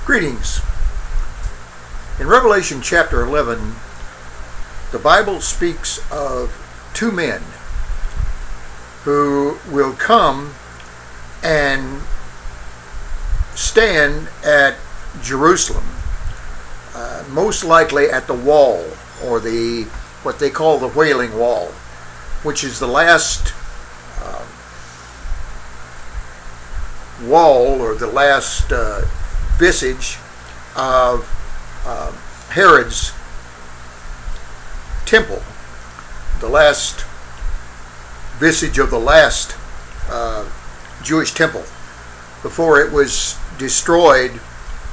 Greetings. In Revelation chapter 11, the Bible speaks of two men who will come and stand at Jerusalem, most likely at the wall, or what they call the Wailing Wall, which is the last wall, or the last vestige of Herod's temple, the last vestige of the last Jewish temple before it was destroyed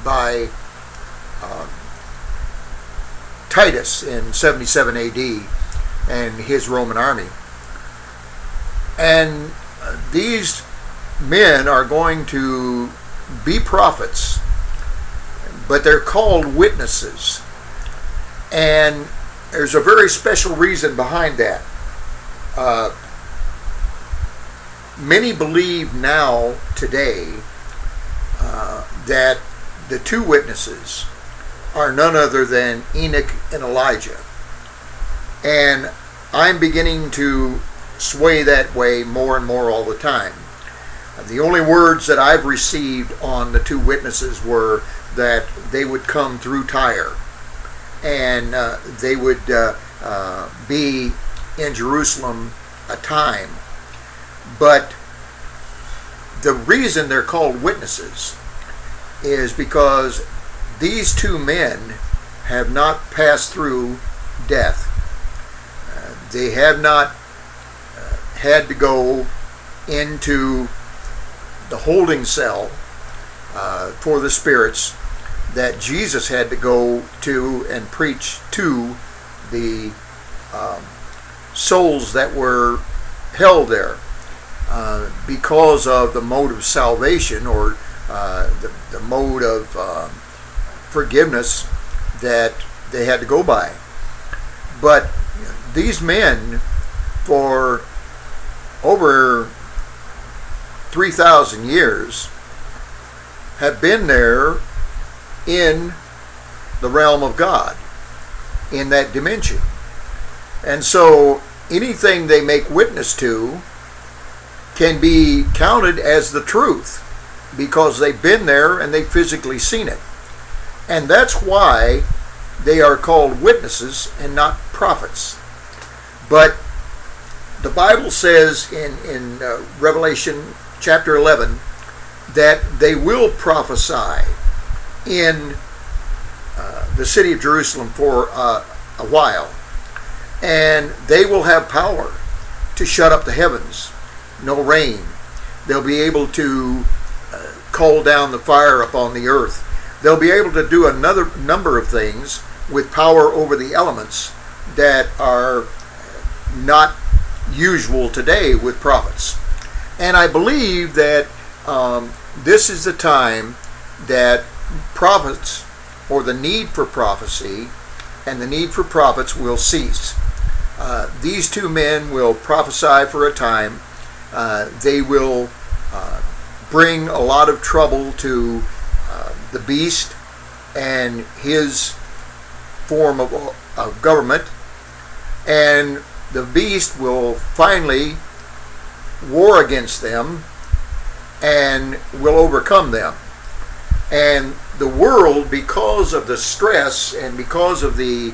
by Titus in 77 AD and his Roman army. And these men are going to be prophets, but they're called witnesses. And there's a very special reason behind that. Many believe now, today, that the two witnesses are none other than Enoch and Elijah. And I'm beginning to sway that way more and more all the time. The only words that I've received on the two witnesses were that they would come through Tyre, and they would be in Jerusalem a time. But the reason they're called witnesses is because these two men have not passed through death. They have not had to go into the holding cell for the spirits that Jesus had to go to and preach to the souls that were held there because of the mode of salvation, or the mode of forgiveness that they had to go by. But these men, for over 3,000 years, have been there in the realm of God, in that dimension. And so anything they make witness to can be counted as the truth, because they've been there and they've physically seen it. And that's why they are called witnesses and not prophets. But the Bible says in Revelation chapter 11 that they will prophesy in the city of Jerusalem for a while, and they will have power to shut up the heavens, no rain. They'll be able to call down the fire upon the earth. They'll be able to do another number of things with power over the elements that are not usual today with prophets. And I believe that this is the time that prophets, or the need for prophecy and the need for prophets, will cease. These two men will prophesy for a time. They will bring a lot of trouble to the beast and his form of government, and the beast will finally war against them and will overcome them. And the world, because of the stress and because of the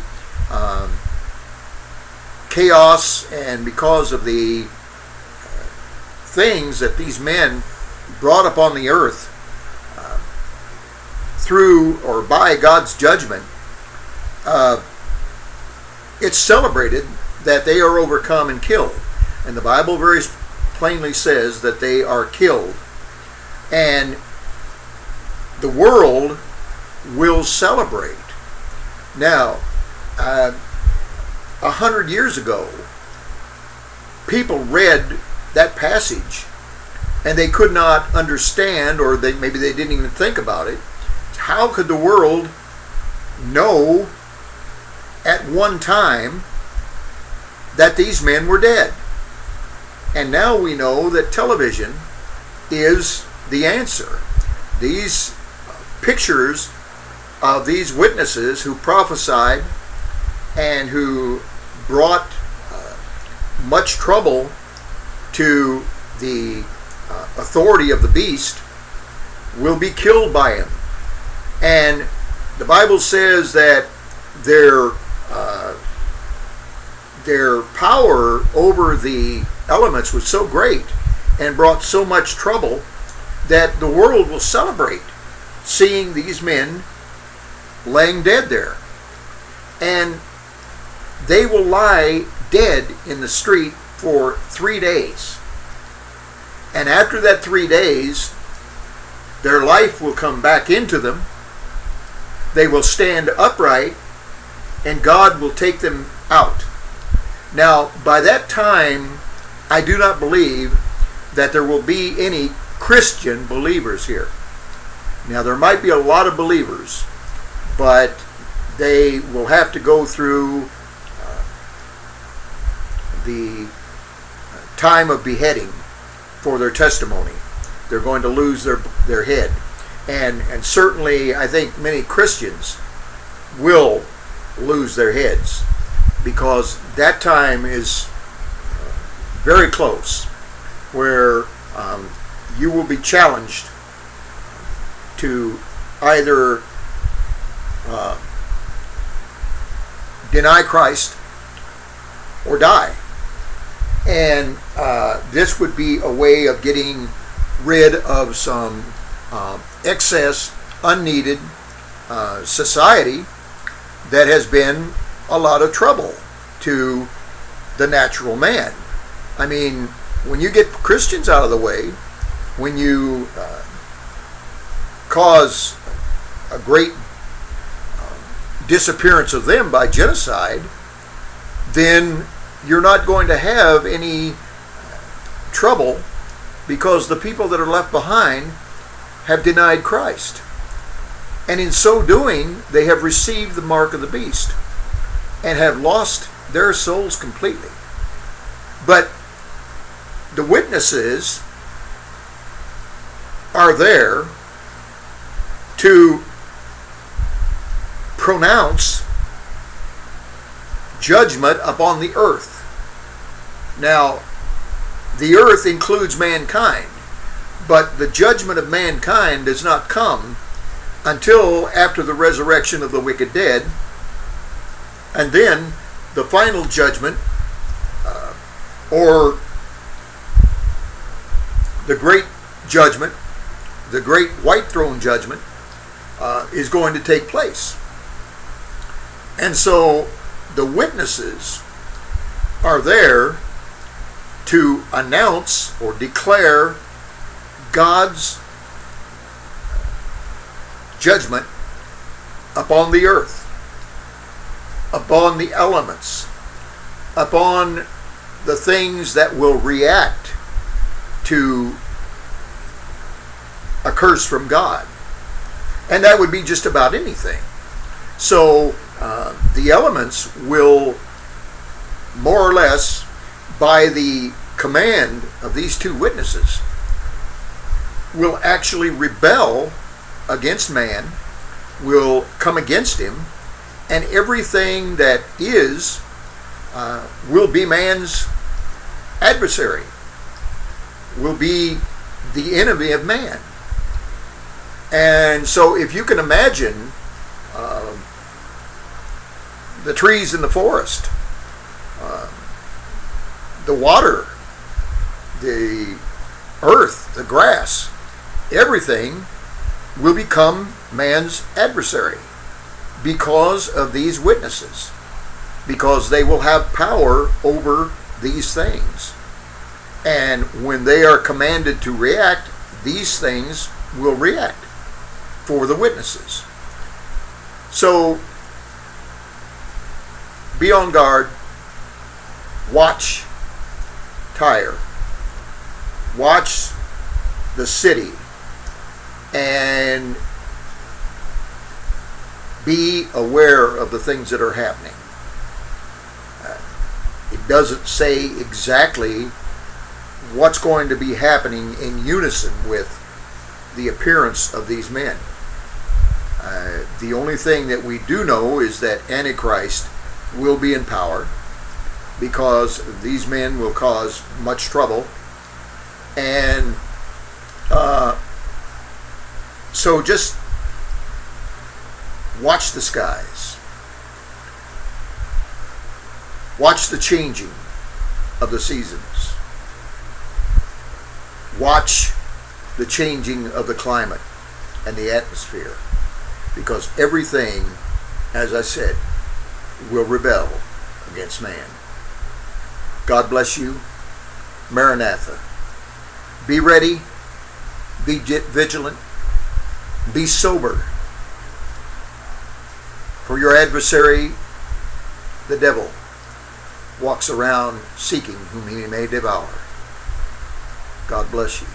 chaos and because of the things that these men brought upon the earth through or by God's judgment, it's celebrated that they are overcome and killed. And the Bible very plainly says that they are killed. And the world will celebrate. Now, 100 years ago, people read that passage and they could not understand, or maybe they didn't even think about it. How could the world know at one time that these men were dead? And now we know that television is the answer. These pictures of these witnesses who prophesied and who brought much trouble to the authority of the beast will be killed by him. And the Bible says that their power over the elements was so great and brought so much trouble that the world will celebrate seeing these men laying dead there. And they will lie dead in the street for 3 days. And after that 3 days, their life will come back into them. They will stand upright, and God will take them out. Now, by that time, I do not believe that there will be any Christian believers here. Now, there might be a lot of believers, but they will have to go through the time of beheading for their testimony. They're going to lose their head. And certainly, I think many Christians will lose their heads, because that time is very close, where you will be challenged to either deny Christ or die. And this would be a way of getting rid of some excess, unneeded society that has been a lot of trouble to the natural man. I mean, when you get Christians out of the way, when you cause a great disappearance of them by genocide, then you're not going to have any trouble, because the people that are left behind have denied Christ. And in so doing, they have received the mark of the beast and have lost their souls completely. But the witnesses are there to pronounce judgment upon the earth. Now, the earth includes mankind, but the judgment of mankind does not come until after the resurrection of the wicked dead, and then the final judgment, or the great judgment, the great white throne judgment, is going to take place. And so the witnesses are there to announce or declare God's judgment upon the earth, upon the elements, upon the things that will react to a curse from God. And that would be just about anything. So the elements will, more or less, by the command of these two witnesses, will actually rebel against man, will come against him, and everything that is will be man's adversary, will be the enemy of man. And so if you can imagine the trees in the forest, the water, the earth, the grass, everything will become man's adversary because of these witnesses, because they will have power over these things. And when they are commanded to react, these things will react for the witnesses. So be on guard. Watch Tyre. Watch the city. And be aware of the things that are happening. It doesn't say exactly what's going to be happening in unison with the appearance of these men. The only thing that we do know is that Antichrist will be in power, because these men will cause much trouble. And so just watch the skies. Watch the changing of the seasons. Watch the changing of the climate and the atmosphere, because everything, as I said, will rebel against man. God bless you. Maranatha. Be ready. Be vigilant. Be sober. For your adversary, the devil, walks around seeking whom he may devour. God bless you.